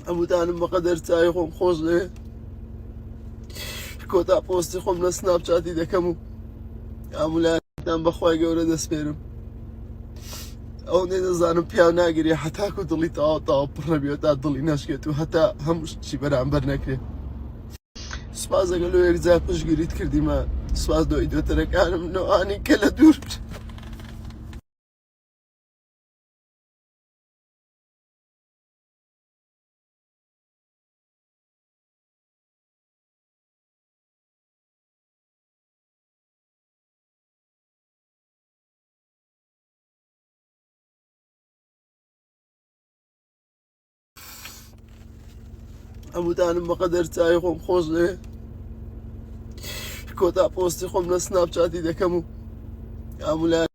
هەمووتانم بەقەدەر چای خۆم خۆش دەوێ کۆتا پۆستی خۆم لە سناپچاتی دەکەم و ئامولایەتان بەخوای گەورە دەسپێرم ئەو نەدەزانم پیاو ناگیری هەتاکو دڵی تەواو تاوە پڕە بێت تا دڵی نەشکێت و هەتا هەموو شتی بەرامبەر نەکرێت سوپاس ئەگەر لەو یەکجار پشتگیریت کردیمە سوپاس دۆی دوێتەرەکانم نەوانی کە لە دوور هەمووتانم بەقەدەر چای خۆم خۆش دەوێ کۆتا پۆستی خۆم لە سناپچاتی دەکەم و ئامولایەت